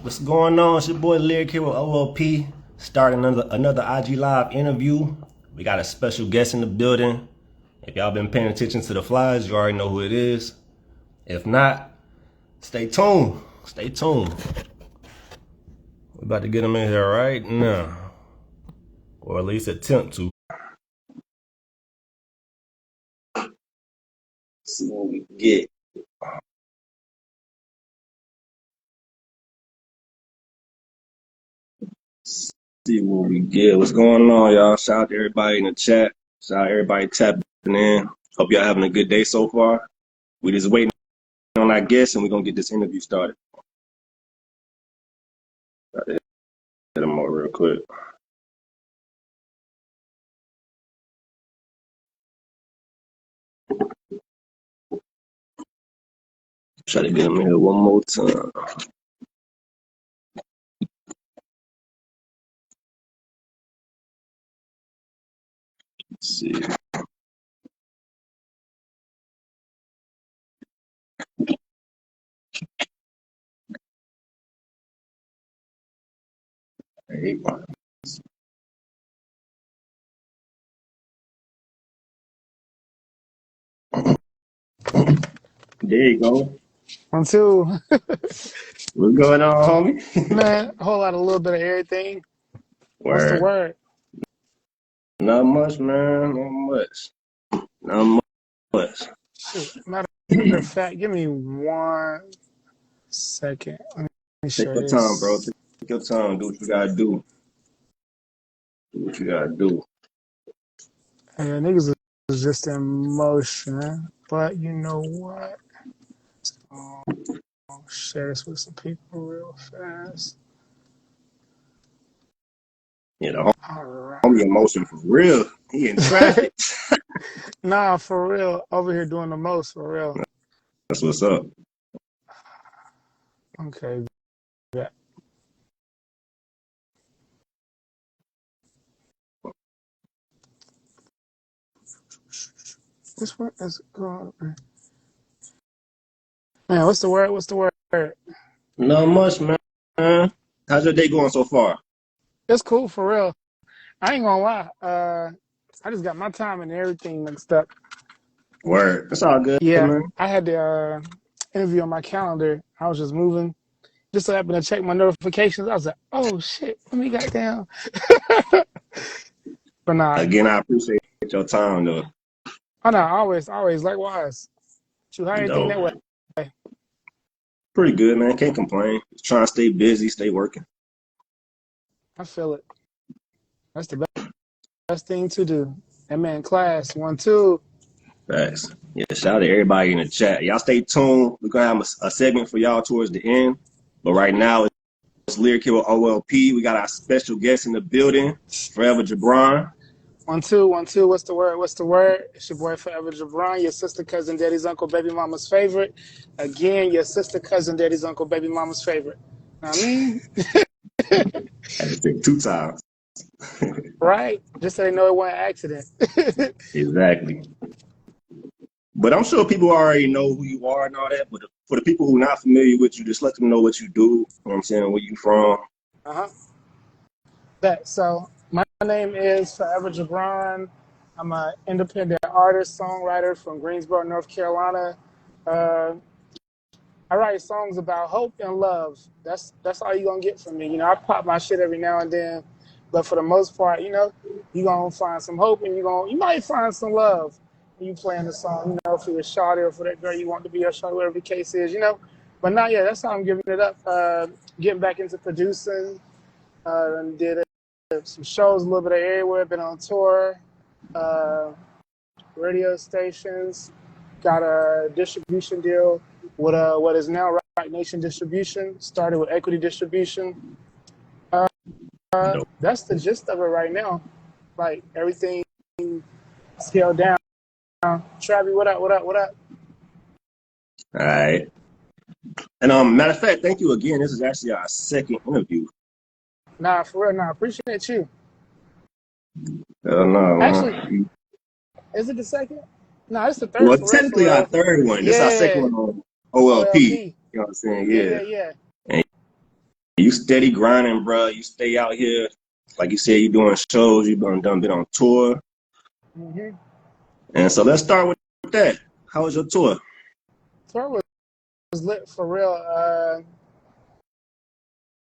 What's going on? It's your boy Lyriq here with OLP. Starting another IG Live interview. We got a special guest in the building. If y'all been paying attention to the flyers, you already know who it is. If not, stay tuned. Stay tuned. We're about to get him in here right now. Or at least attempt to. See what we get. See what we get. What's going on, y'all? Shout out to everybody in the chat. Shout out to everybody tapping in. Hope y'all having a good day so far. We just waiting on our guests and we're gonna get this interview started. Got to hit them over real quick. Try to get them in here one more time. Let's see. Hey, there you go. 1, 2. What's going on, homie? Man, a whole lot, a little bit of everything. What's the word? Not much, man. Not much. Not much. Shoot, matter of fact, give me 1 second. Let me Take share your this. time, bro. Take your time. Do what you gotta do. Do what you gotta do. Yeah, niggas is just in motion. But you know what? I'll share this with some people real fast. You know, All right. homie emotion for real. He in traffic. Nah, for real. Over here doing the most, for real. That's what's up. Okay. Yeah. This one is going. Man, what's the word? What's the word? Not much, man. How's your day going so far? It's cool, for real. I ain't gonna lie. I just got my time and everything mixed up. Word. That's all good, Yeah, man. I had the interview on my calendar. I was just moving. Just so happened to check my notifications. I was like, oh shit, let me got down. But nah. Again, I appreciate your time, though. Oh no, always, likewise. Shoot, how everything that Dope. way? Pretty good, man. Can't complain. Just trying to stay busy, stay working. I feel it. That's the best thing to do. That man, class 1, 2. Thanks. Yeah, shout out to everybody in the chat. Y'all stay tuned. We're gonna have a segment for y'all towards the end. But right now, it's Lyriq here with OLP. We got our special guest in the building, Forever Jabron. 1, 2, 1, 2. What's the word? What's the word? It's your boy Forever Jabron, your sister, cousin, daddy's uncle, baby mama's favorite. Again, your sister, cousin, daddy's uncle, baby mama's favorite. Know what I mean? Had to say 2 times. Right? Just so they know it wasn't an accident. Exactly. But I'm sure people already know who you are and all that. But for the people who are not familiar with you, just let them know what you do. You know what I'm saying? Where you from? So my name is Forever Jabron. I'm an independent artist, songwriter from Greensboro, North Carolina. I write songs about hope and love. That's all you're gonna get from me. You know, I pop my shit every now and then, but for the most part, you know, you're gonna find some hope and you might find some love when you playing the song, you know, for your shawty or for that girl you want to be your shawty, whatever the case is, you know. But not yet, that's how I'm giving it up. Getting back into producing, and did some shows a little bit of everywhere, been on tour, radio stations, got a distribution deal with what is now Right Nation Distribution. Started with Equity Distribution. That's the gist of it right now. Like everything scaled down. Travi, what up? All right. And matter of fact, thank you again. This is actually our second interview. Nah, for real. Nah, appreciate you. No, Actually, is it the second? Nah, it's the third. well, For real, for technically our real. third one. This is our second Yeah, one on OLP. OLP. You know what I'm saying? Yeah, Yeah. yeah, yeah. And you steady grinding, bro. You stay out here. Like you said, you doing shows. You've been on tour. Hmm. And so let's start with that. How was your tour? Tour was lit for real.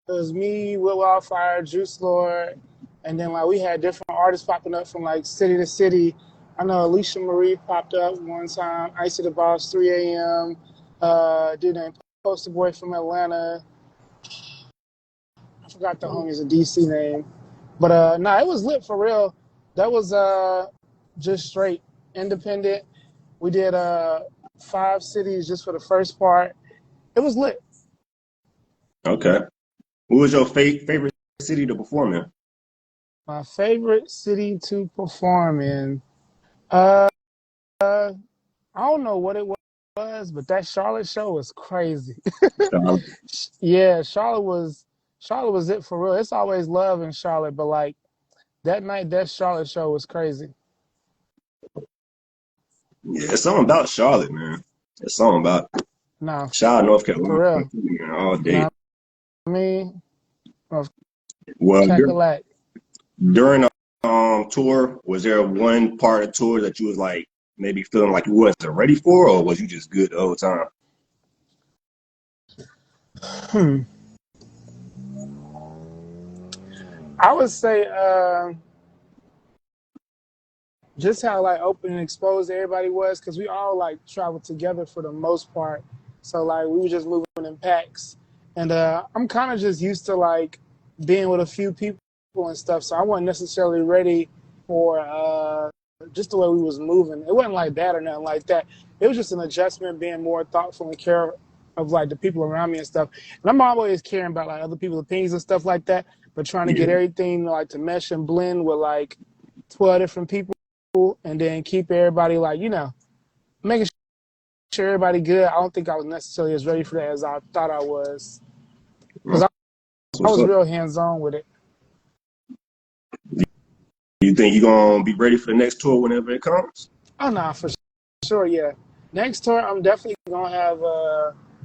It was me, Will Wildfire, Juice Lord, and then like we had different artists popping up from like city to city. I know Alicia Marie popped up one time. Icy the Boss, 3 a.m. Dude named Poster Boy from Atlanta. I forgot the homie's a DC name, but nah, it was lit for real. That was just straight independent. We did 5 cities just for the first part. It was lit. Okay. Who was your favorite city to perform in? My favorite city to perform in. Uh, I don't know what it was, but that Charlotte show was crazy. Charlotte. Yeah, Charlotte was it for real. It's always love in Charlotte, but like that night, that Charlotte show was crazy. Yeah, it's something about Charlotte, man. It's something about Nah, Charlotte, North for Carolina, real. man, all day. Nah, I mean, of Well, Cackalack. during the tour, was there one part of the tour that you was like maybe feeling like you wasn't ready for, or was you just good the whole time? Hmm. I would say just how like open and exposed everybody was, because we all like traveled together for the most part. So like we were just moving in packs, and I'm kind of just used to like being with a few people and stuff. So I wasn't necessarily ready for just the way we was moving. It wasn't like that or nothing like that. It was just an adjustment, being more thoughtful and care of like the people around me and stuff. And I'm always caring about like other people's opinions and stuff like that, but trying to Yeah. get everything like to mesh and blend with like 12 different people, and then keep everybody like, making sure everybody good. I don't think I was necessarily as ready for that as I thought I was, because I What's was up? real hands-on with it. You think you're gonna be ready for the next tour whenever it comes? Oh, nah, for sure, yeah. Next tour, I'm definitely going to have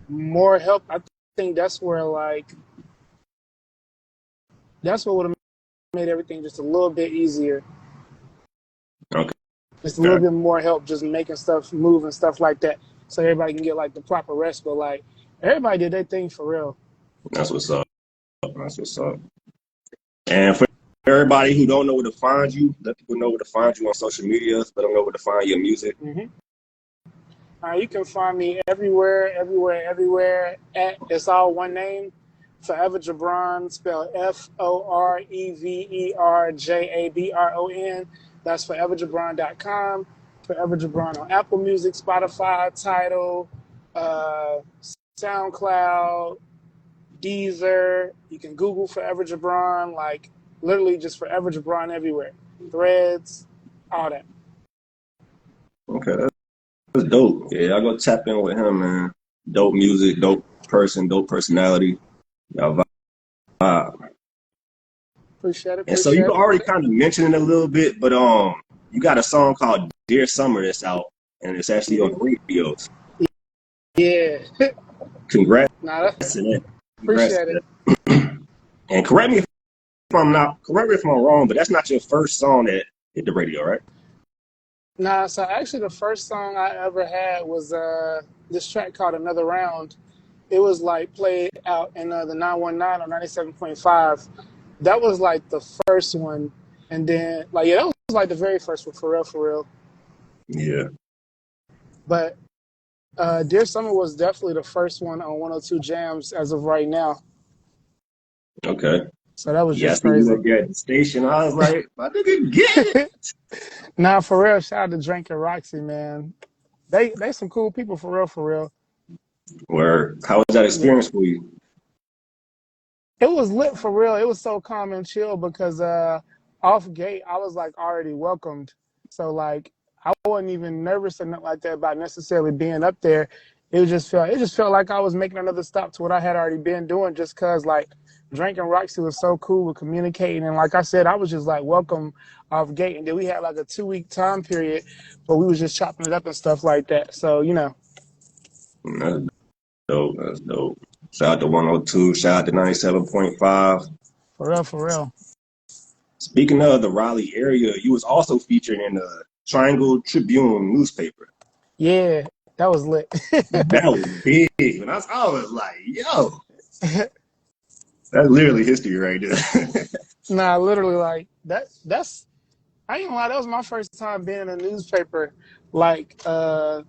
more help. I think that's where, like, that's what would have made everything just a little bit easier. Okay. Just a little bit more help just making stuff move and stuff like that, so everybody can get, like, the proper rest. But, like, everybody did their thing for real. That's what's up. That's what's up. And for everybody who don't know where to find you, let people know where to find you on social media. Let them know where to find your music. Mm-hmm. You can find me everywhere. It's all one name. Forever Jabron, spelled FOREVERJABRON. That's foreverjabron.com. Forever Jabron on Apple Music, Spotify, Tidal, uh, SoundCloud, Deezer. You can Google Forever Jabron, like literally just Forever Jabron everywhere. Threads, all that. Okay, that's dope. Yeah, I go tap in with him, man. Dope music, dope person, dope personality. Y'all vibe. Appreciate it. And so you Appreciate it. already kind of mentioned it a little bit, but you got a song called "Dear Summer" that's out, and it's actually on the radios. Yeah. Congrats Nah, to that. Congrats appreciate to it. that. And correct me if I'm wrong, but that's not your first song that hit the radio, right? Nah, so actually the first song I ever had was this track called Another Round. It was like played out in the 919 on 97.5. That was like the first one. And then like that was like the very first one, for real, for real. Yeah. But Dear Summer was definitely the first one on 102 Jams as of right now. Okay. So that was Yeah, I just see you crazy. up there at the station. I was like, my nigga, get it. Nah, for real, shout out to Drake and Roxy, man. They some cool people, for real, for real. How was that Yeah. experience for you? It was lit for real. It was so calm and chill because off gate I was like already welcomed. So like I wasn't even nervous or nothing like that about necessarily being up there. It just felt like I was making another stop to what I had already been doing, just cause like Drake and Roxy was so cool with communicating, and like I said, I was just like welcome off gate, and then we had like a 2 week time period where we was just chopping it up and stuff like that. So That's dope. That's dope. Shout out to 102. Shout out to 97.5. For real, for real. Speaking of the Raleigh area, you was also featured in the Triangle Tribune newspaper. Yeah, that was lit. That was big. And I was like, yo, that's literally history right there. Nah, literally, like that's I ain't gonna lie, that was my first time being in a newspaper. Like, yeah,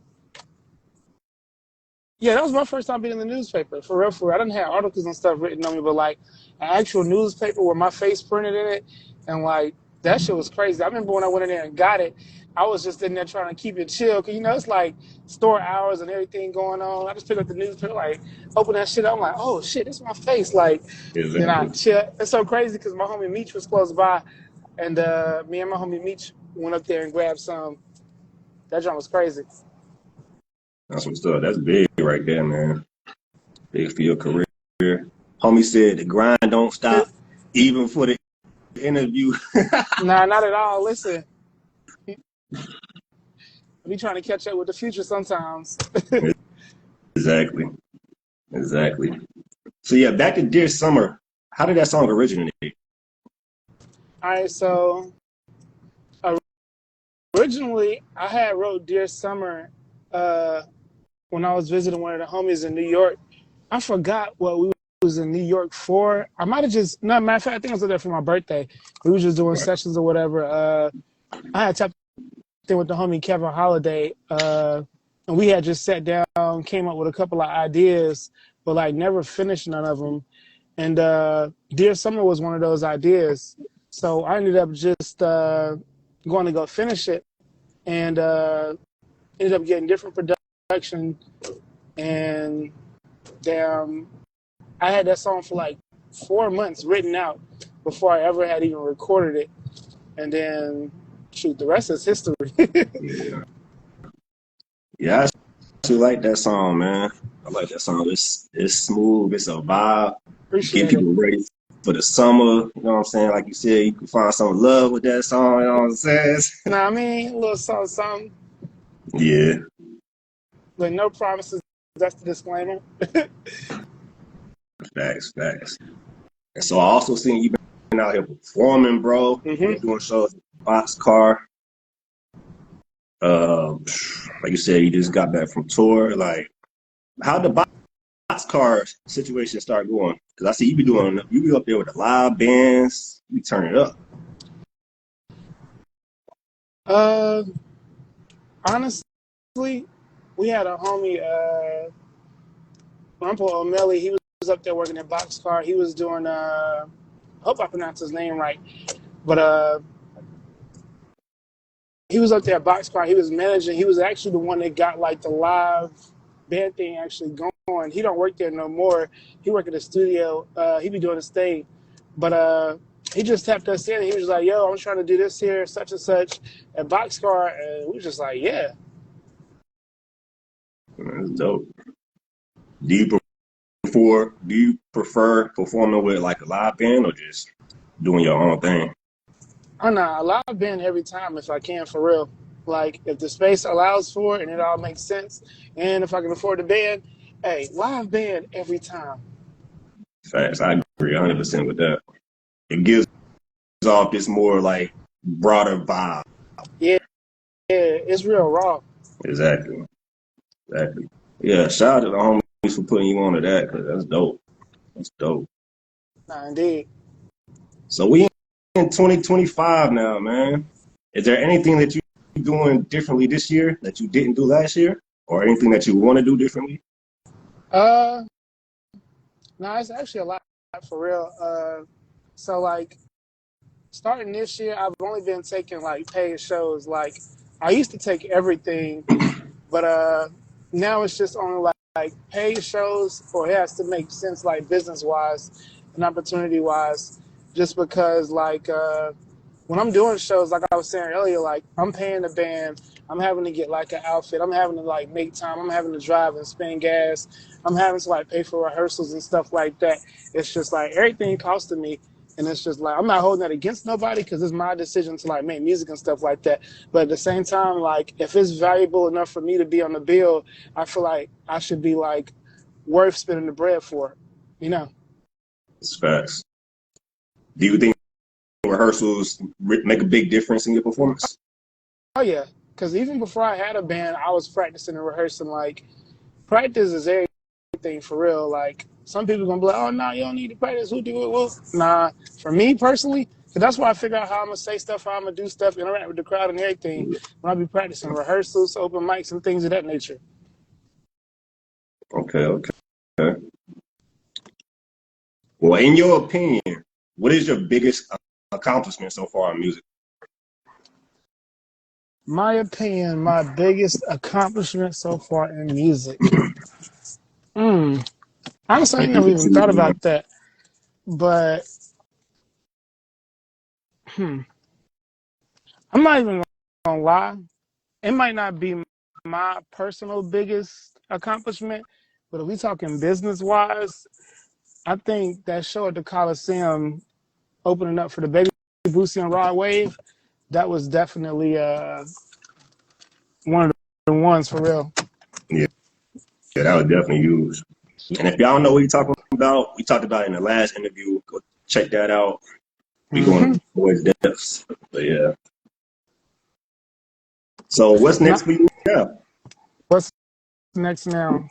that was my first time being in the newspaper. For real, for real. I didn't have articles and stuff written on me, but like an actual newspaper with my face printed in it, and like that shit was crazy. I remember when I went in there and got it, I was just in there trying to keep it chill, cause you know it's like store hours and everything going on. I just picked up the newspaper, like open that shit up. I'm like, oh shit, it's my face. Like, then I Exactly. chill. It's so crazy because my homie Meech was close by, and me and my homie Meech went up there and grabbed some. That joint was crazy. That's what's up. That's big right there, man. Big for your career. Homie said the grind don't stop, even for the interview. Nah, not at all. Listen, we trying to catch up with the future sometimes. Exactly. Exactly. So yeah, back to Dear Summer. How did that song originate? All right, so originally I had wrote Dear Summer when I was visiting one of the homies in New York. I forgot what we was in New York for. I might have just, no, matter of fact, I think I was there for my birthday. We was just doing Right. sessions or whatever. I had tapped in with the homie Kevin Holiday, and we had just sat down, came up with a couple of ideas, but like never finished none of them. And Dear Summer was one of those ideas. So I ended up just going to go finish it, and ended up getting different production. And damn, I had that song for like 4 months written out before I ever had even recorded it. And then, shoot, the rest is history. Yeah. Yeah, I actually like that song, man. I like that song. It's smooth. It's a vibe. Get Appreciate it. people ready for the summer. You know what I'm saying? Like you said, you can find some love with that song. You know what I'm saying? Nah, I mean, a little something, something, Yeah. but no promises. That's the disclaimer. Facts. Facts. And so I also seen you been out here performing, bro. You've hmm been doing shows at the Boxcar. Uh, like you said, you just got back from tour. Like, how the Boxcar situation start going? Because I see you be up there with the live bands. You be turning it up. Uh, honestly, we had a homie, Uncle O'Malley. He was up there working at Boxcar. He was doing, I hope I pronounced his name right, but he was up there at Boxcar. He was managing. He was actually the one that got like the live band thing actually going. He don't work there no more. He work at the studio. He be doing the stage, but he just tapped us in. He was like, "Yo, I'm trying to do this here, such and such, at Boxcar," and we was just like, "Yeah." That's dope. Do you prefer performing with like a live band or just doing your own thing? I know a live band every time if I can, for real. Like if the space allows for it and it all makes sense, and if I can afford the band, hey, live band every time. Facts. I agree 100% with that. It gives off this more like broader vibe. Yeah, yeah, it's real raw. Exactly. Exactly. Yeah. Shout out to the homies for putting you on to that because that's dope. That's dope. Nah, indeed. So we in 2025 now, man. Is there anything that you doing differently this year that you didn't do last year, or anything that you want to do differently? Uh, no, it's actually a lot for real. So like starting this year, I've only been taking like paid shows. Like I used to take everything, but now it's just only like paid shows, or it has to make sense like business wise and opportunity wise. Just because like when I'm doing shows, like I was saying earlier, like I'm paying the band, I'm having to get like an outfit, I'm having to like make time, I'm having to drive and spend gas, I'm having to like pay for rehearsals and stuff like that. It's just like everything costing me, and it's just like I'm not holding that against nobody because it's my decision to like make music and stuff like that. But at the same time, like if it's valuable enough for me to be on the bill, I feel like I should be like worth spending the bread for. You know. It's facts. Do you think rehearsals make a big difference in your performance? Oh yeah, because even before I had a band, I was practicing and rehearsing. Like practice is everything for real. Like some people gonna be like, "Oh no, you don't need to practice. Who do it?" Well, nah. For me personally, 'cause that's why I figure out how I'm gonna say stuff, how I'm gonna do stuff, interact with the crowd and everything. When I be practicing rehearsals, open mics, and things of that nature. Okay, okay. Well, in your opinion, what is your biggest accomplishment so far in music? My opinion, my biggest accomplishment so far in music. Honestly, I ain't never even thought about that. But I'm not even gonna lie. It might not be my personal biggest accomplishment, but if we talking business wise, I think that show at the Coliseum opening up for the Baby Boosie and Rod Wave, that was definitely one of the ones for real. Yeah, that was definitely huge. And if y'all know what you're talking about, we talked about it in the last interview. Go check that out. We going Mm-hmm. to boys depths. But yeah. So what's next Not, for you? Yeah. what's next now?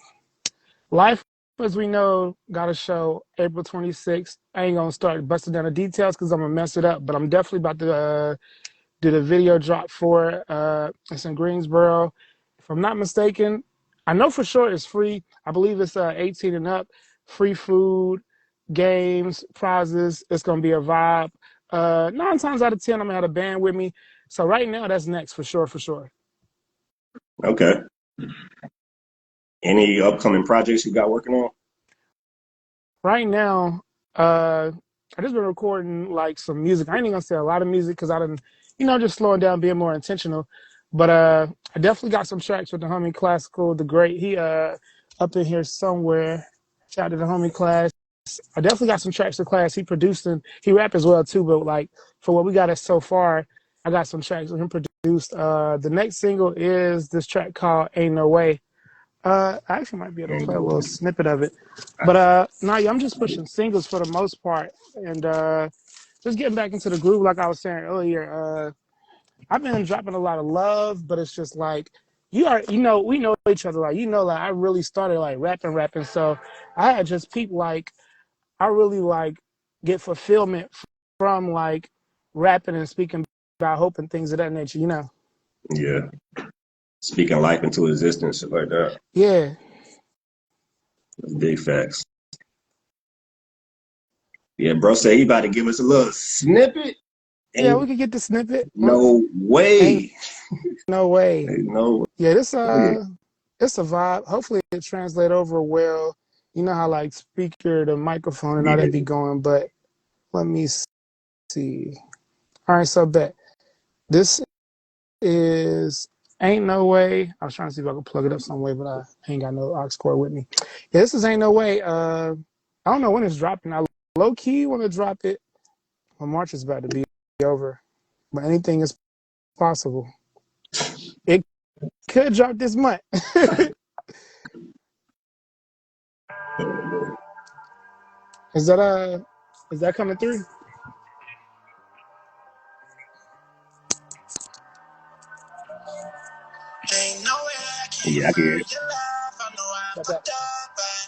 Life, as we know, got a show April 26th. I ain't gonna start busting down the details because I'm gonna mess it up, but I'm definitely about to did a video drop for it. It's in Greensboro. If I'm not mistaken, I know for sure it's free. I believe it's 18 and up. Free food, games, prizes. It's gonna be a vibe. 9 times out of 10, I'm gonna have a band with me. So right now, that's next for sure, for sure. Okay. Any upcoming projects you got working on? Right now, I just been recording like some music. I ain't even gonna say a lot of music because I didn't, just slowing down, being more intentional. But I definitely got some tracks with the homie Classical, the great. He up in here somewhere. Shout out to the homie Class. I definitely got some tracks with Class. He produced and he rap as well too. But like for what we got us so far, I got some tracks with him produced. The next single is this track called "Ain't No Way." I actually might be able to play a little snippet of it. But no, yeah, I'm just pushing singles for the most part. And just getting back into the groove, like I was saying earlier. I've been dropping a lot of love, but it's just like we know each other. Like I really started like rapping. So I had just peeped like I really like get fulfillment from like rapping and speaking about hope and things of that nature. Yeah. Speaking life into existence, shit like that. Yeah. That's big facts. Yeah, bro said he about to give us a little snippet. Yeah, we Ain't could get the snippet. no Ain't way. no way. Ain't no Yeah, this way. it's a vibe. Hopefully it translate over well. You know how like speaker, the microphone and all that be Yeah. going, but let me see. All right, so bet. This is Ain't No Way. I was trying to see if I could plug it up some way, but I ain't got no aux cord with me. Yeah, this is Ain't No Way. I don't know when it's dropping. I low key want to drop it when March is about to be over. But anything is possible. It could drop this month. Is that coming through? Ain't no way I can't yeah, I can hear it. Your love, I know I fucked up, but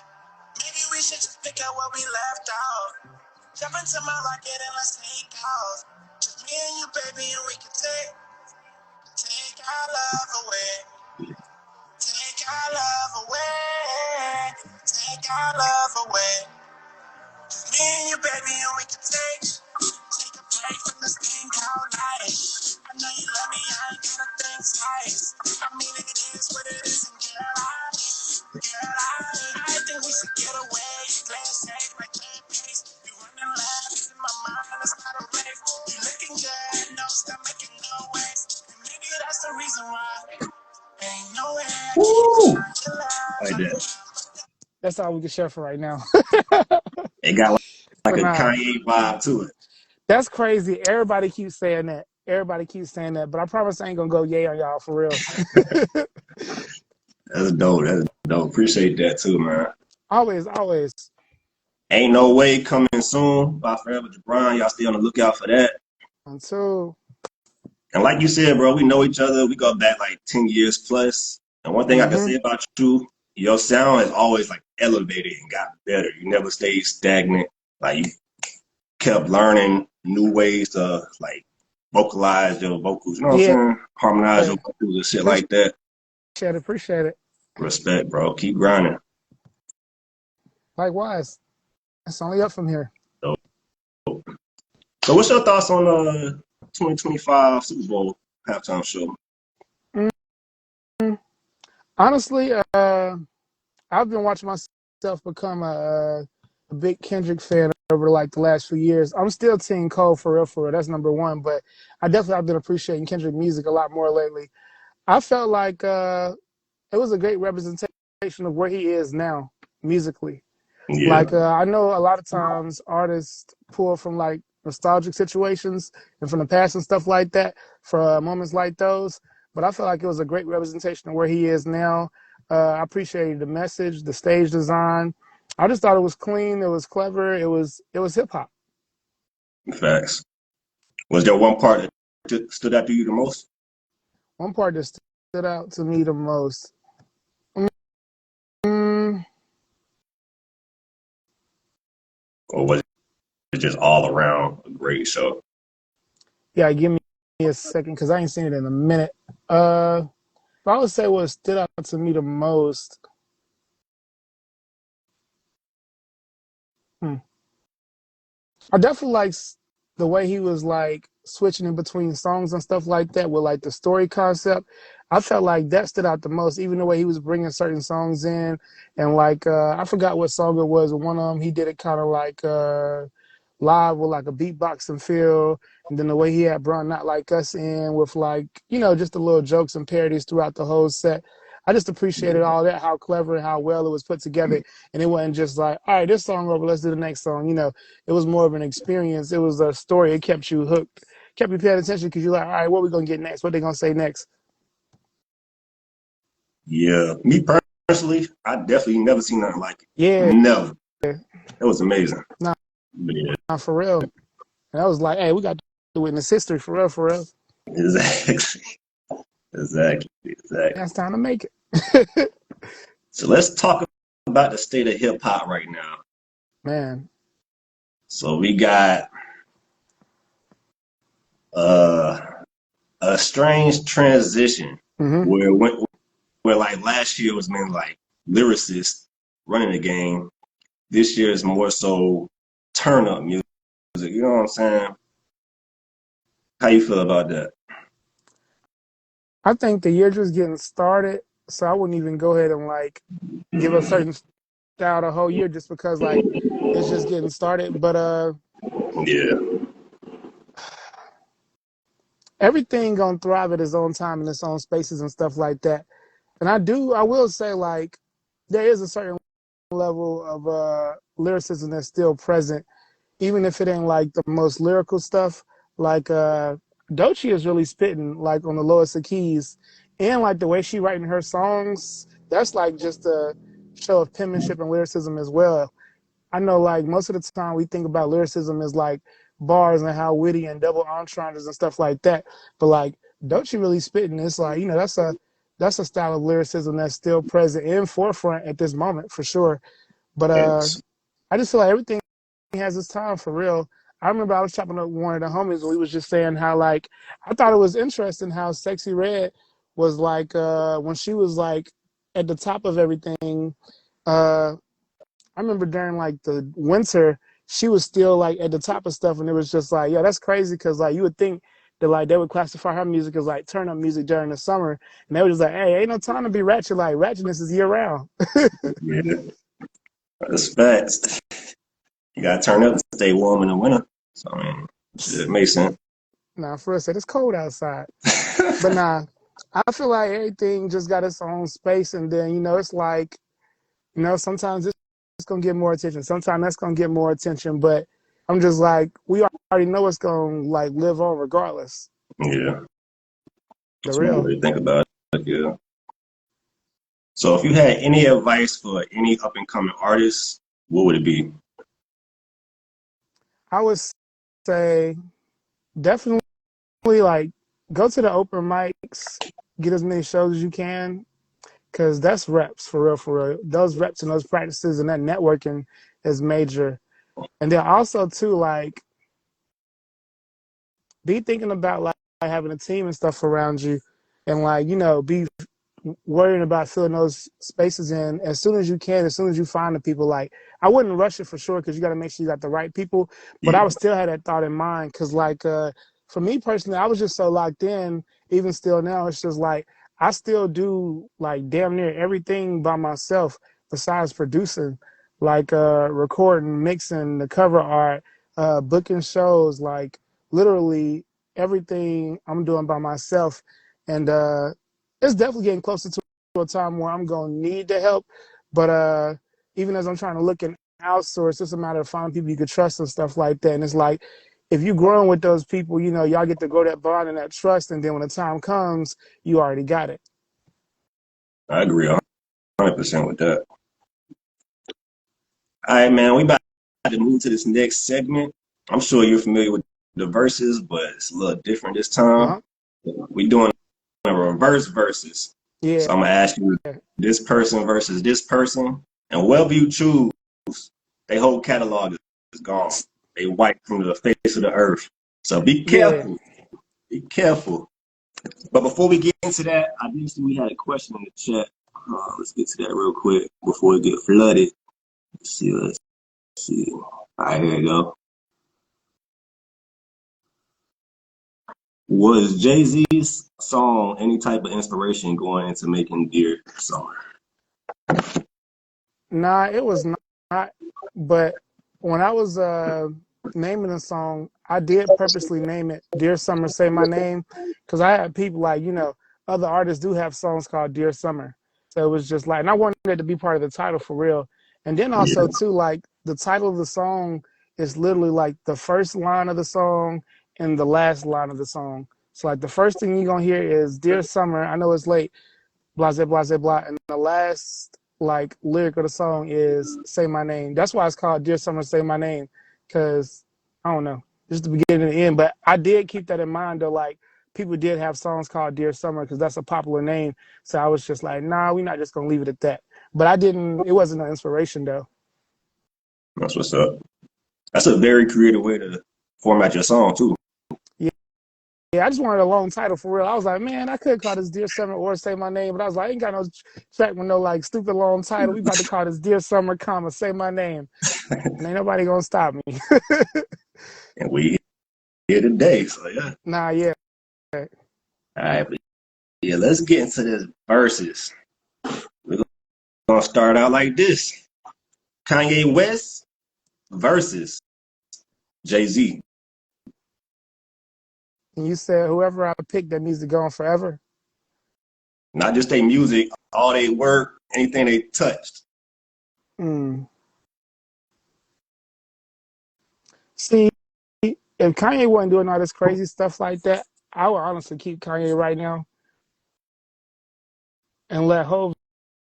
maybe we should just pick up where we left out. Jump into my rocket and let's take off. Just me and you, baby, and we can take our love away. Take our love away. Take our love away. Just me and you, baby, and we can take a break from this thing called life. I know you love me, I ain't gotta think twice. I mean, it is what it is, and I think we should get away. Play it safe like Jay Pace. You running laps in my mind, it's not a race. You looking good, no, stop making no waves. And maybe that's the reason why. Ain't no way I can't find your love. Like that. That's all we can share for right now. It got like But a nah, Kanye vibe to it. that's crazy. Everybody keeps saying that. Everybody keeps saying that. But I promise I ain't gonna go yay on y'all for real. That's dope. That's dope. Appreciate that too, man. Always, always. Ain't No Way coming soon by Forever Jabron. Y'all stay on the lookout for that. Until. And like you said, bro, we know each other. We go back like 10 years plus. And one thing I can Mm-hmm. say about you, your sound has always like elevated and got better. You never stayed stagnant. Like you kept learning new ways to like vocalize your vocals. You know what I'm Yeah. saying? Harmonize your vocals and shit like that. Appreciate it. Respect, bro. Keep grinding. Likewise. It's only up from here. So, so what's your thoughts on 2025 Super Bowl halftime show? Mm, Honestly, I've been watching myself become a big Kendrick fan over like the last few years. I'm still Team Cole for real, for real. That's number one. But I definitely have been appreciating Kendrick music a lot more lately. I felt like it was a great representation of where he is now musically. Yeah, Like I know a lot of times artists pull from like nostalgic situations and from the past and stuff like that for moments like those. But I feel like it was a great representation of where he is now. I appreciated the message, the stage design. I just thought it was clean. It was clever. It was hip hop. facts. Was there one part that stood out to you the most? One part that stood out to me the most. Mm, Or was it just all around a great show? yeah, give me a second because I ain't seen it in a minute. If I would say what stood out to me the most. Hmm. I definitely like the way he was like switching in between songs and stuff like that with like the story concept. I felt like that stood out the most, even the way he was bringing certain songs in. And like, I forgot what song it was. One of them, he did it kind of like live with like a beatboxing feel. And then the way he had brought Not Like Us in with like, just the little jokes and parodies throughout the whole set. I just appreciated all that, how clever and how well it was put together. And it wasn't just like, all right, this song over, let's do the next song. It was more of an experience. It was a story. It kept you hooked, kept you paying attention because you're like, all right, what are we going to get next? What they going to say next? Yeah, me personally, I definitely never seen nothing like it. Yeah, Never. It was amazing. nah, But yeah, nah, for real. And I was like, hey, we got to witness history for real, for real. exactly, exactly. Now it's time to make it. So let's talk about the state of hip hop right now. Man. So we got uh, a strange transition Mm-hmm. where it went where like last year was meant like lyricists running the game. This year is more so turn up music. You know what I'm saying? How you feel about that? I think the year just getting started, so I wouldn't even go ahead and like give a certain style the whole year just because like it's just getting started. But Yeah, everything gonna thrive at its own time in its own spaces and stuff like that. And I will say like there is a certain level of lyricism that's still present, even if it ain't like the most lyrical stuff. Like Doechii is really spitting like on the lowest of keys, and like the way she writing her songs, that's like just a show of penmanship and lyricism as well. I know like most of the time we think about lyricism as like bars and how witty and double entendres and stuff like that, but like Doechii really spitting, it's like that's a style of lyricism that's still present in forefront at this moment for sure. But it's I just feel like everything has its time for real. I remember I was chopping up one of the homies and we was just saying how like I thought it was interesting how Sexy Red was like when she was like at the top of everything. I remember during like the winter, she was still like at the top of stuff, and it was just like, yeah, that's crazy because like you would think that like they would classify her music as like turn up music during the summer, and they were just like, hey, ain't no time to be ratchet. Like ratchetness is year round. yeah, that's facts. You gotta turn up to stay warm in the winter. So I mean, it makes sense. Nah, for us, it's cold outside, but nah, I feel like everything just got its own space, and then it's like sometimes it's gonna get more attention, sometimes that's gonna get more attention, but I'm just like we already know it's gonna like live on regardless. Yeah, The that's one real. way to think about it. Yeah. So if you had any advice for any up and coming artists, what would it be? I would say definitely like go to the open mics, get as many shows as you can, because that's reps for real, for real. Those reps and those practices and that networking is major. And then also too, like be thinking about like having a team and stuff around you, and like be worrying about filling those spaces in as soon as you can, as soon as you find the people. Like I wouldn't rush it for sure because you got to make sure you got the right people, but I Yeah, would still have that thought in mind because like for me personally, I was just so locked in. Even still now, it's just like I still do like damn near everything by myself besides producing, like recording, mixing, the cover art, booking shows, like literally everything I'm doing by myself. And it's definitely getting closer to a time where I'm gonna need the help. But even as I'm trying to look and outsource, it's a matter of finding people you can trust and stuff like that. And it's like if you're growing with those people, y'all get to grow that bond and that trust, and then when the time comes, you already got it. I agree 100% with that. All right, man, we about to move to this next segment. I'm sure you're familiar with the verses, but it's a little different this time. Uh-huh. We're doing a reverse verses. Yeah, So I'm gonna ask you this person versus this person, and whoever you choose, their whole catalog is gone. They wiped from the face of the earth. So be yeah. careful. Be careful. But before we get into that, I did see we had a question in the chat. Let's get to that real quick before it get flooded. Let's see. All right, here we go. Was Jay-Z's song any type of inspiration going into making Dear Summer? Nah, it was not. But when I was naming the song, I did purposely name it "Dear Summer, Say My Name" because I had people like other artists do have songs called "Dear Summer," so it was just like, and I wanted it to be part of the title for real. And then Yeah, also too, like the title of the song is literally like the first line of the song and the last line of the song. So like the first thing you're gonna hear is "Dear Summer, I know it's late, blah blah blah blah," and the last like lyric of the song is "Say My Name." That's why it's called "Dear Summer, Say My Name," because I don't know, just the beginning and the end. But I did keep that in mind though. Like people did have songs called "Dear Summer" because that's a popular name. So I was just like, nah, we're not just gonna leave it at that. But I didn't. It wasn't an inspiration though. that's what's up. That's a very creative way to format your song too. Yeah. Yeah, I just wanted a long title for real. I was like, man, I could call this "Dear Summer" or "Say My Name," but I was like, I ain't got no track with no like stupid long title. We about to call this "Dear Summer, comma Say My Name," and ain't nobody gonna stop me. And we here today. So yeah. Nah, yeah. All right, but yeah, let's get into this verses. We're gonna start out like this. Kanye West versus Jay-Z. And you said whoever I pick that needs to go on forever. Not just their music, all their work, anything they touched. Mm. See, if Kanye wasn't doing all this crazy stuff like that, I would honestly keep Kanye right now and let Hov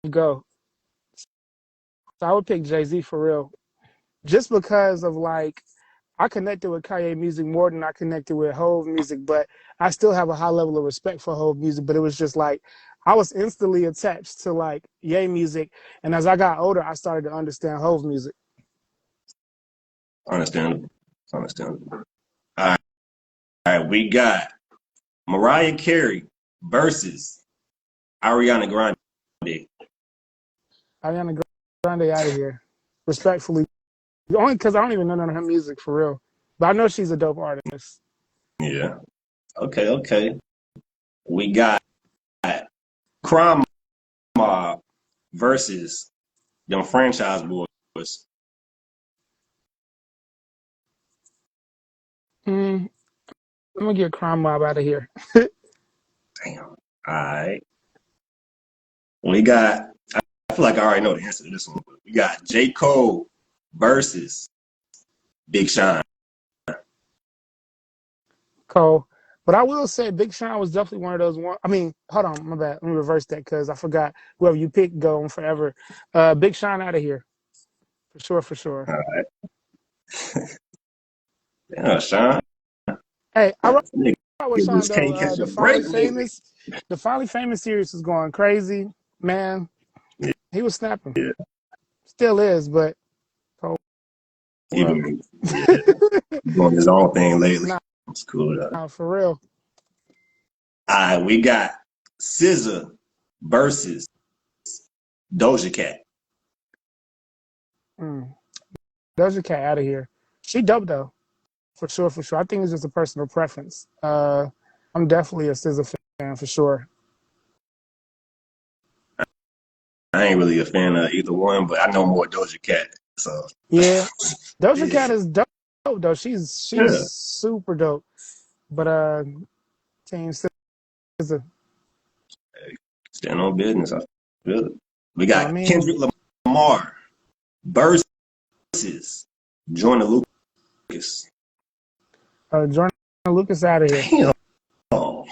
go. So I would pick Jay-Z for real. Just because of like I connected with Kanye music more than I connected with Hov music, but I still have a high level of respect for Hov music. But it was just like I was instantly attached to like Ye music, and as I got older, I started to understand Hov music. Understandable. Understandable. All right, we got Mariah Carey versus Ariana Grande. Ariana Grande out of here, respectfully. Only because I don't even know none of her music for real, but I know she's a dope artist. Yeah. Okay, okay. We got Crime Mob versus them franchise boys. I'm gonna get Crime Mob out of here. Damn. All right. We got, I feel like I already know the answer to this one, but we got J. Cole versus Big Sean. Cole, But I will say Big Sean was definitely one of those one. I mean, hold on, my bad. Let me reverse that because I forgot whoever you pick go on forever. Big Sean out of here. For sure, for sure. All right. Yeah, Sean. Hey, I rock Nigga with Sean just though. can't catch a The break Finally lately. Famous, the Finally Famous series is going crazy, man. He was snapping, Yeah, still is, but oh he well. been doing his own thing lately. Nah, It's cool though. for real. All right, we got SZA versus Doja Cat. Mm. Doja Cat out of here. She dope though, for sure, for sure. I think it's just a personal preference. I'm definitely a SZA fan for sure. I ain't really a fan of either one, but I know more Doja Cat. So Yeah, Doja yeah, Cat is dope though. She's yeah, super dope. But Team SZA, stand on business. I feel it. We I got mean, Kendrick Lamar versus Joyner Lucas. Jordan Lucas out of here. Damn. Oh,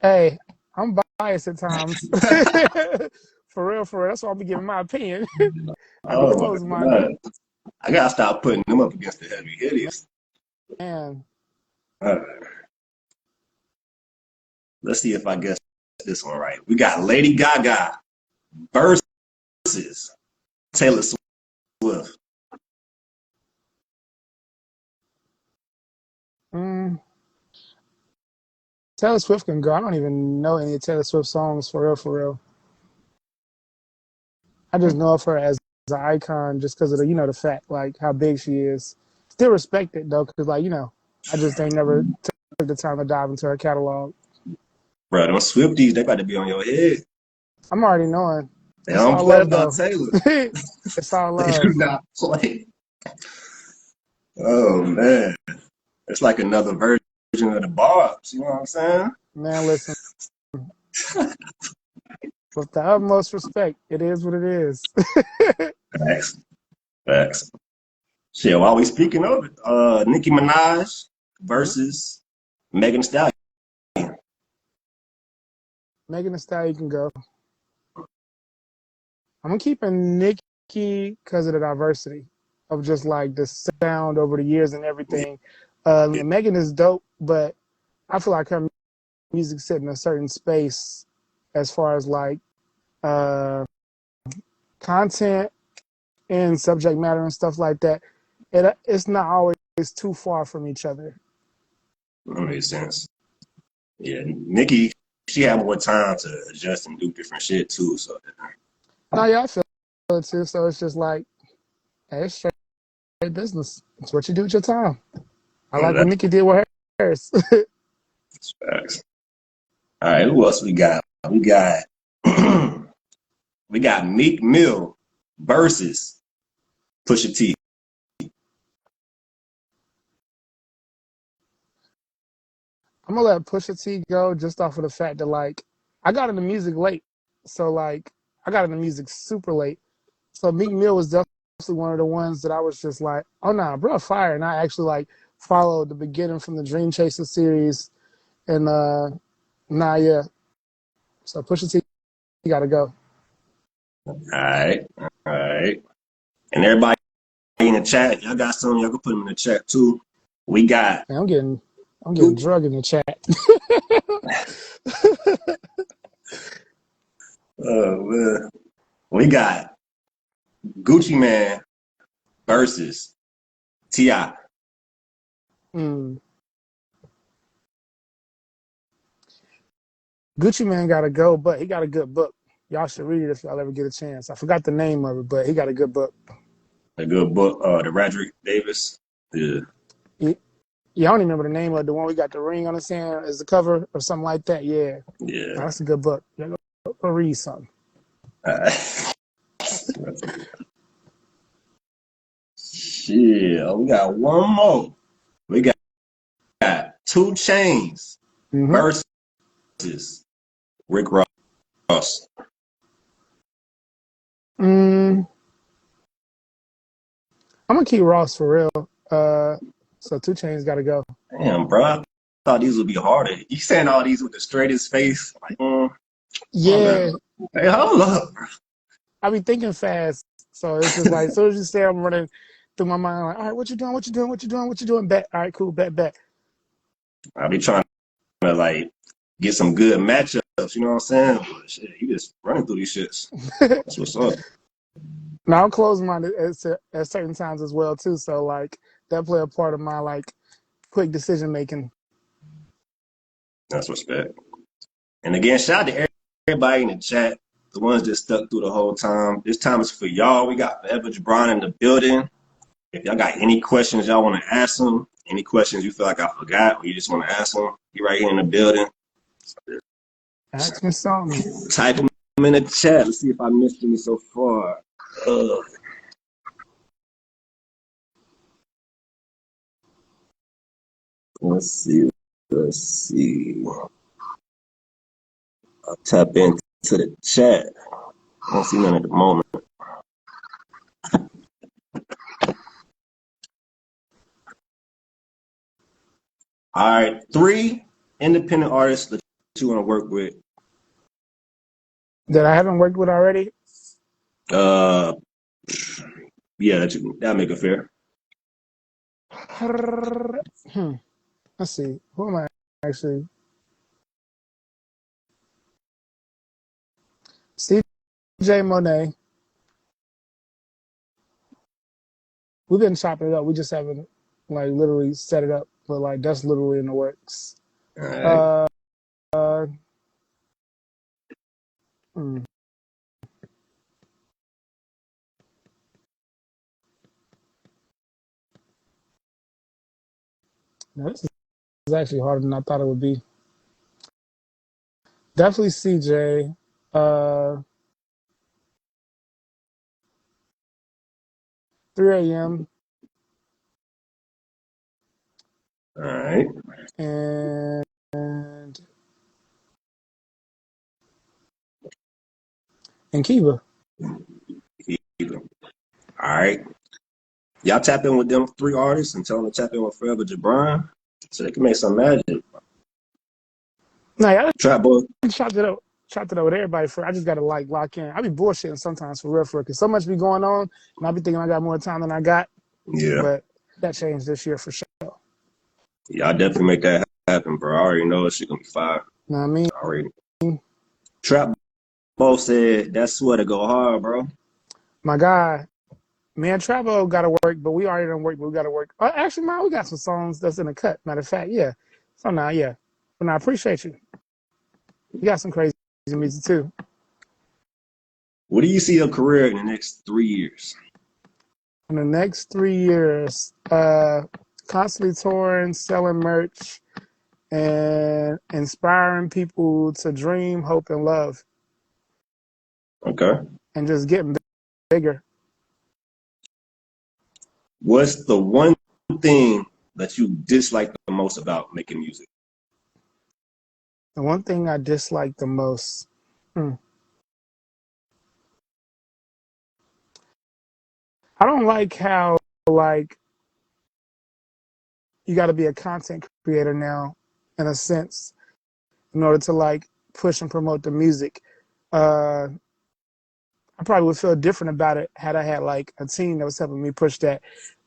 Hey, I'm biased at times. For real, for real. That's why I'll be giving my opinion. I be oh closed my minded. God. I gotta stop putting them up against the heavy hitters. Man, Uh, let's see if I guess this one right. We got Lady Gaga versus Taylor Swift. mm, Taylor Swift can go. I don't even know any Taylor Swift songs for real, for real. I just know of her as an icon just because of the fact like how big she is. Still respect it though, because I just ain't never took the time to dive into her catalog. Bro, them Swifties, they about to be on your head. I'm already knowing. They It's don't all play love about though. Taylor. It's all They do love. not play. Oh man. It's like another version of the Barbs, you know what I'm saying? Man, listen, with the utmost respect, it is what it is. Facts. Facts. Shit, while we speaking of it, Nicki Minaj Mhm. versus Megan Thee Stallion. Megan Thee Stallion can go. I'm gonna keep in Nicki because of the diversity of just like the sound over the years and everything. Megan is dope, but I feel like her music set in a certain space as far as like uh, content and subject matter and stuff like that. It's not always too far from each other. That makes sense. Yeah, Nicki, she had more time to adjust and do different shit too. So Now, yeah, I feel it too. So it's just like, hey, it's straight business. It's what you do with your time. I like what that's Nicki did with hers. facts. All right, who else we got? We got we got Meek Mill versus Pusha T. I'm gonna let Pusha T go just off of the fact that like I got into music late, so like I got into music super late. So Meek Mill was definitely one of the ones that I was just like, oh nah, bro, fire, and I actually like followed the beginning from the Dream Chaser series, and nah, yeah. So Pusha T got to go. All right, all right. And everybody in the chat, y'all got some, y'all can put them in the chat too. We got Man, I'm getting drug in the chat. man. We got Gucci Man versus T.I. mm. Gucci Man got to go, but he got a good book. Y'all should read it if y'all ever get a chance. I forgot the name of it, but he got a good book. A good book, the Radrick Davis. Yeah, Yeah, I don't even remember the name of the one we got the ring on his hand as the cover or something like that. Yeah, yeah. no, that's a good book. Yeah, go read something. Shit, we got one more. We got Two Chains Mm-hmm. versus Rick Ross. I'm gonna keep Ross for real. So 2 Chainz got to go. Damn, bro. I thought these would be harder. You saying all these with the straightest face? Like, Yeah, hey, hold up, bro. I be thinking fast, so it's just like as soon as you say, I'm running through my mind. Like, all right, what you doing? What you doing? What you doing? What you doing? Bet. All right, cool. Bet. Bet. I be trying to like get some good matchups. You know what I'm saying? But shit, you just running through these shits. That's what's up. Now I'm closed-minded at certain times as well too. So like that play a part of my like quick decision making. That's respect. And again, shout out to everybody in the chat, the ones that stuck through the whole time. This time is for y'all. We got Forever Jabron in the building. If y'all got any questions y'all want to ask them, any questions you feel like I forgot or you just want to ask them, he right here in the building. Ask me something. Type them in the chat. Let's see if I missed any so far. Let's see. Let's see. I'll tap into the chat. I don't see none at the moment. All right, 3 independent artists that you want to work with. That I haven't worked with already. Yeah, that'll make it fair. Let's see. Who am I actually? CJ Monet. We've been chopping it up. We just haven't like literally set it up, but like that's literally in the works. All right. Hmm. Now, this is actually harder than I thought it would be. Definitely CJ. 3 a.m. All right. and Kiva. All right. Y'all tap in with them 3 artists and tell them to tap in with Forever Jabron so they can make some magic. No, y'all Trap boy. chopped it up with everybody for. I just gotta like lock in. I be bullshitting sometimes for real, because so much be going on, and I be thinking I got more time than I got. Yeah. But that changed this year for sure. Y'all definitely make that happen, bro. I already know it's gonna be fire. You know what I mean? Already. Trap boy said that sweater go hard, bro. My guy, man, Travo gotta work, but we already done work, but we gotta work. Actually, man, we got some songs that's in the cut. Matter of fact, yeah. So now, yeah. But now I appreciate you. You got some crazy music too. What do you see your career in the next 3 years? In the next 3 years, constantly touring, selling merch, and inspiring people to dream, hope, and love, Okay. and just getting bigger. What's the one thing that you dislike the most about making music? The one thing I dislike the most. I don't like how like you got to be a content creator now, in a sense, in order to like push and promote the music. I probably would feel different about it had I had like a team that was helping me push that.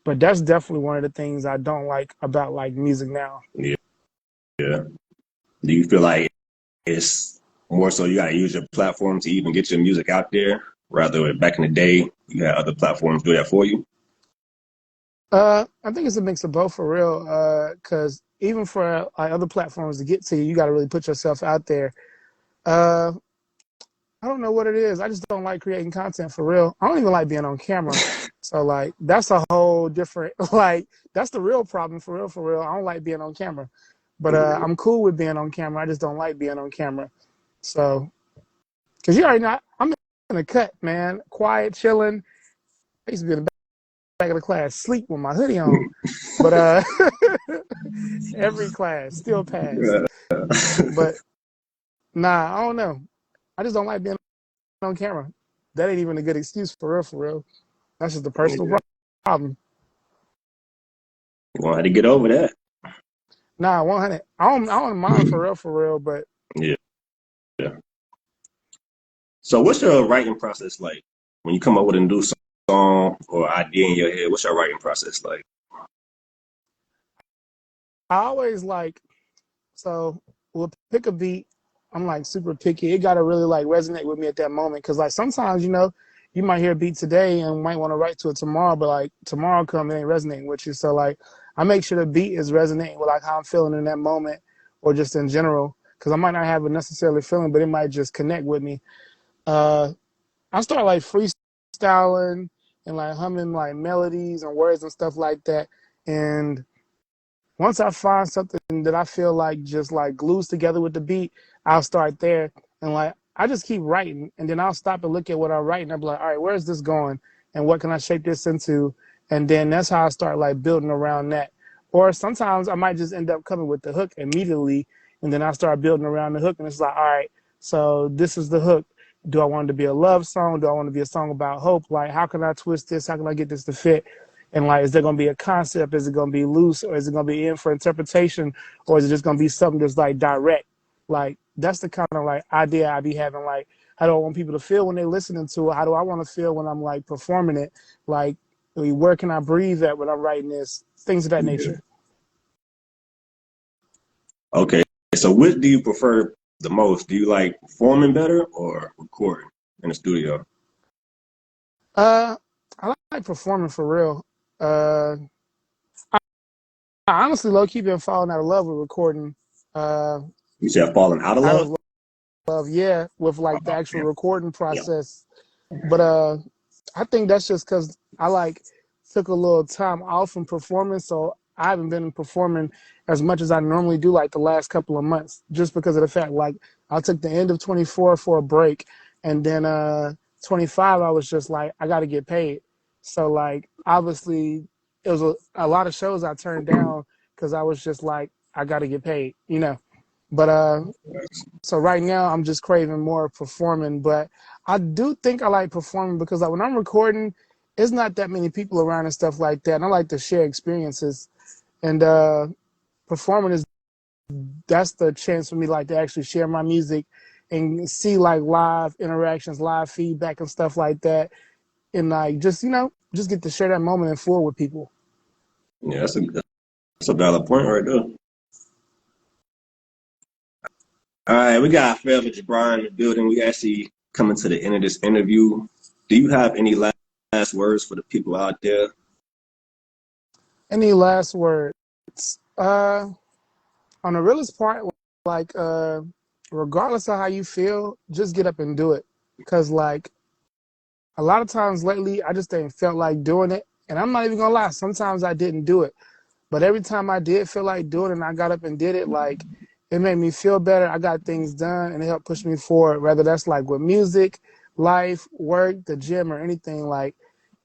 But that's definitely one of the things I don't like about like music now. Yeah. Yeah. Do you feel like it's more so you got to use your platform to even get your music out there, rather back in the day you had other platforms do that for you? I think it's a mix of both for real. Because even for like other platforms to get to you, you got to really put yourself out there. I don't know what it is. I just don't like creating content for real. I don't even like being on camera. So like that's a whole different like that's the real problem for real, for real. I don't like being on camera. But I'm cool with being on camera. I just don't like being on camera. So because you already know I'm in the cut, man. Quiet, chilling. I used to be in the back of the class, sleep with my hoodie on. But every class still passed. But nah, I don't know. I just don't like being on camera. That ain't even a good excuse for real, for real. That's just a personal problem. You're gonna have to get over that. Nah, 100. I don't mind for real, but Yeah, yeah. So what's your writing process like when you come up with a new song or idea in your head? What's your writing process like? I always like, so we'll pick a beat. I'm like super picky. It gotta really like resonate with me at that moment. Cause like sometimes, you might hear a beat today and might want to write to it tomorrow, but like tomorrow come it ain't resonating with you. So like I make sure the beat is resonating with like how I'm feeling in that moment or just in general. Cause I might not have a necessarily feeling, but it might just connect with me. Uh I start like freestyling and like humming like melodies and words and stuff like that. And once I find something that I feel like just like glues together with the beat, I'll start there. And like I just keep writing and then I'll stop and look at what I'm writing. I'll be like, all right, where's this going? And what can I shape this into? And then that's how I start like building around that. Or sometimes I might just end up coming with the hook immediately and then I start building around the hook and it's like, all right, so this is the hook. Do I want it to be a love song? Do I want it to be a song about hope? Like, how can I twist this? How can I get this to fit? And like, is there going to be a concept? Is it going to be loose, or is it going to be in for interpretation, or is it just going to be something that's like direct? Like, that's the kind of like idea I be having. Like, how do I want people to feel when they're listening to it? How do I want to feel when I'm like performing it? Like, where can I breathe at when I'm writing this? Things of that Yeah. nature. Okay. So what do you prefer the most? Do you like performing better or recording in the studio? Uh, I like performing for real. Uh, I honestly low key been falling out of love with recording. Uh, You said falling out of out love? of love, yeah, with like the Oh, actual yeah. recording Yeah. process. But I think that's just because I like took a little time off from performing, so I haven't been performing as much as I normally do like the last couple of months, just because of the fact like I took the end of 24 for a break, and then 25 I was just like I got to get paid. So like obviously it was a lot of shows I turned down because I was just like I got to get paid. But so right now I'm just craving more performing, but I do think I like performing because like when I'm recording, it's not that many people around and stuff like that. And I like to share experiences. And performing is that's the chance for me like to actually share my music and see like live interactions, live feedback and stuff like that. And like just get to share that moment in full with people. Yeah, that's a valid point right there. All right, we got Forever Jabron in the building. We actually coming to the end of this interview. Do you have any last words for the people out there? Any last words? Uh on the realest part, like regardless of how you feel, just get up and do it. Cause like a lot of times lately, I just ain't felt like doing it. And I'm not even gonna lie, sometimes I didn't do it. But every time I did feel like doing it and I got up and did it, like it made me feel better. I got things done and it helped push me forward. Whether that's like with music, life, work, the gym, or anything, like,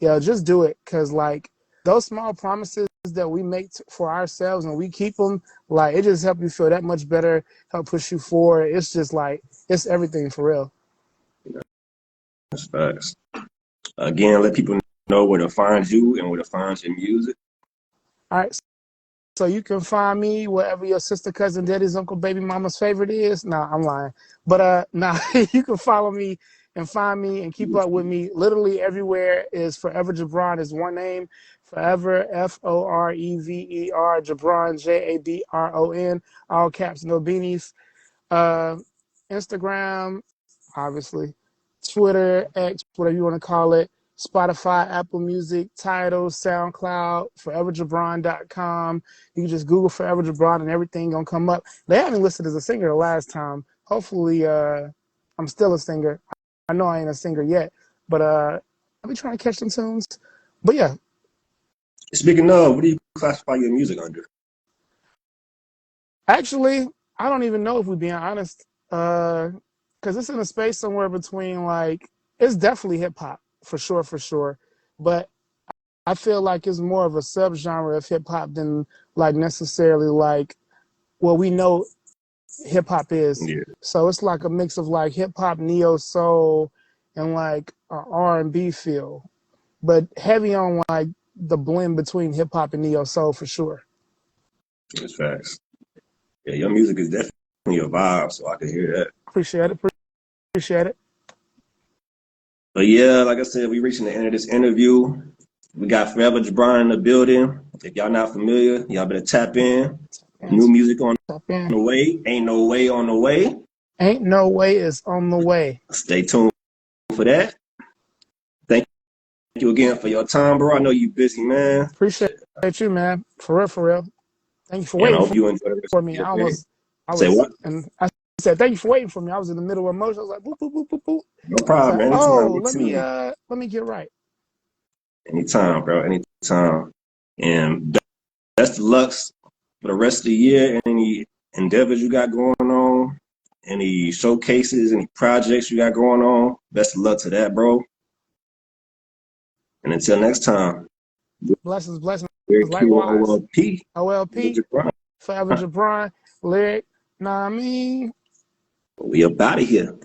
just do it. Cause like those small promises that we make for ourselves and we keep them, like it just help you feel that much better, help push you forward. It's just like, it's everything for real. That's facts. Again, let people know where to find you and where to find your music. All right. So you can find me wherever your sister, cousin, daddy's, uncle, baby mama's favorite is. Nah, I'm lying. But you can follow me and find me and keep up with me. Literally everywhere is Forever Jabron is one name. Forever FOREVER Jabron JABRON. All caps, no beanies. Uh, Instagram, obviously, Twitter, X, whatever you want to call it, Spotify, Apple Music, Tidal, SoundCloud, ForeverJabron.com. You can just Google Forever Jabron and everything gonna come up. They haven't listed as a singer the last time. Hopefully, I'm still a singer. I know I ain't a singer yet, but I'll be trying to catch some tunes. But yeah, Speaking of, what do you classify your music under? actually, I don't even know if we're being honest. Because it's in a space somewhere between like it's definitely hip hop for sure. But I feel like it's more of a subgenre of hip hop than like necessarily like what we know hip hop is. Yeah, So it's like a mix of like hip hop, neo soul, and like R&B feel, but heavy on like the blend between hip hop and neo soul for sure. that's facts. Yeah, your music is definitely a vibe, so I can hear that. Appreciate it. Appreciate it. But yeah, like I said, we reaching the end of this interview. We got Forever Jabron in the building. If y'all not familiar, y'all better tap in. New music on Tap in. the way. Ain't no way on the way. Ain't no way is on the way. Stay tuned for that. Thank you again for your time, bro. I know you busy, man. Appreciate you, man. For real, for real. Thank you for And I waiting hope you enjoy the rest for of me. your day. I Say was, what? and I said, thank you for waiting for me. I was in the middle of emotion. I was like, boop, boop, boop, boop, boop. No I said, problem, man. Anytime, oh, me too. let me get right. Anytime, bro. Anytime. And best of luck for the rest of the year. Any endeavors you got going on, any showcases, any projects you got going on. Best of luck to that, bro. And until next time, Blessings, blessings. Lyriq Likewise. OLP. OLP, Forever Jabron, Lyriq. Nah, I mean. We up out of here.